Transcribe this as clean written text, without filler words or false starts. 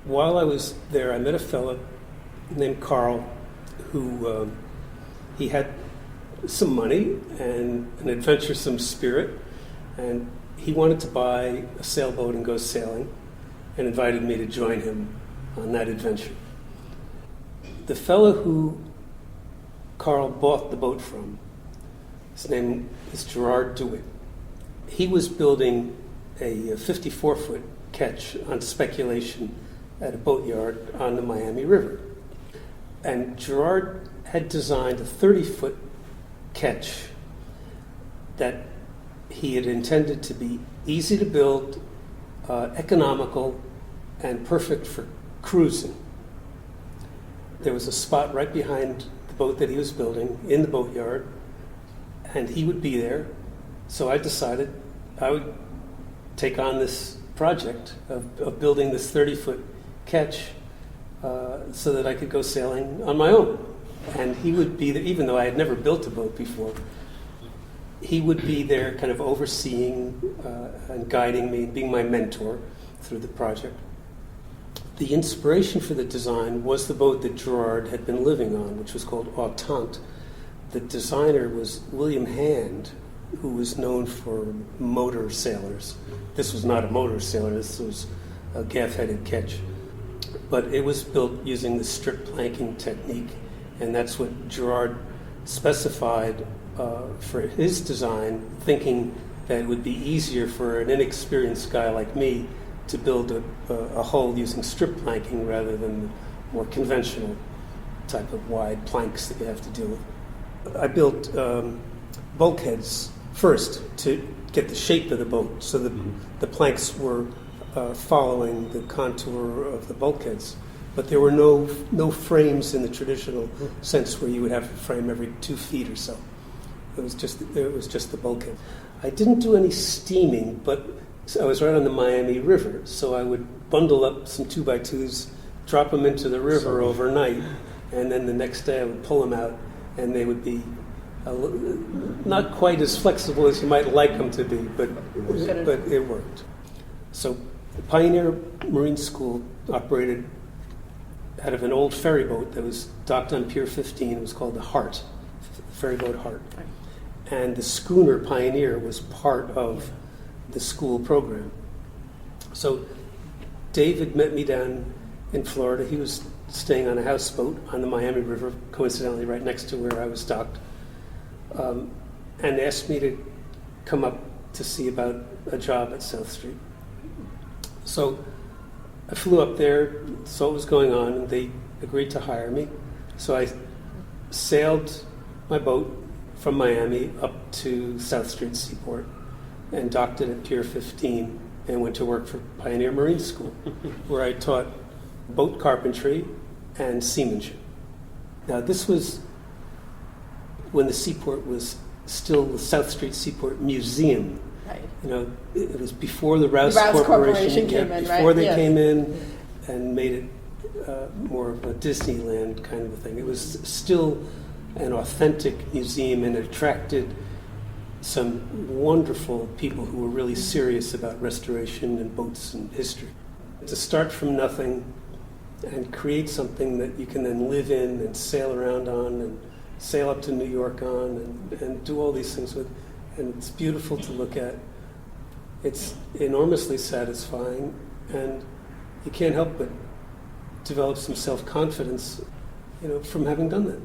while I was there, I met a fellow named Carl who he had some money and an adventuresome spirit, and he wanted to buy a sailboat and go sailing, and invited me to join him on that adventure. The fellow who Carl bought the boat from, his name is Gerard DeWitt. He was building a 54-foot ketch on speculation at a boatyard on the Miami River. And Gerard had designed a 30-foot ketch that he had intended to be easy to build, economical, and perfect for cruising. There was a spot right behind the boat that he was building in the boatyard, and he would be there. So I decided I would take on this project of building this 30-foot ketch so that I could go sailing on my own. And he would be there, even though I had never built a boat before, he would be there kind of overseeing and guiding me, being my mentor through the project. The inspiration for the design was the boat that Gerard had been living on, which was called Autant. The designer was William Hand, who was known for motor sailors. This was not a motor sailor, this was a gaff-headed ketch. But it was built using the strip planking technique, and that's what Gerard specified for his design, thinking that it would be easier for an inexperienced guy like me to build a hull using strip planking rather than the more conventional type of wide planks that you have to deal with. I built bulkheads first to get the shape of the boat, so that the planks were following the contour of the bulkheads. But there were no frames in the traditional sense where you would have a frame every 2 feet or so. It was just the bulkhead. I didn't do any steaming, but I was right on the Miami River, so I would bundle up some 2x2s, drop them into the river overnight, and then the next day I would pull them out, and they would be not quite as flexible as you might like them to be, but it worked. So the Pioneer Marine School operated out of an old ferry boat that was docked on Pier 15. It was called the Heart, ferry boat Heart. And the schooner Pioneer was part of the school program. So David met me down in Florida. He was staying on a houseboat on the Miami River, coincidentally right next to where I was docked, and asked me to come up to see about a job at South Street. So I flew up there, saw what was going on, and they agreed to hire me. So I sailed my boat from Miami up to South Street Seaport and docked it at Pier 15 and went to work for Pioneer Marine School, where I taught boat carpentry and seamanship. Now, this was when the seaport was still the South Street Seaport Museum. Right. You know, it was before the Rouse Corporation came in, before right? they Yes. came in and made it more of a Disneyland kind of a thing. It was still an authentic museum and attracted some wonderful people who were really serious about restoration and boats and history. To start from nothing and create something that you can then live in and sail around on and sail up to New York on and do all these things with, and it's beautiful to look at. It's enormously satisfying, and you can't help but develop some self-confidence, from having done that.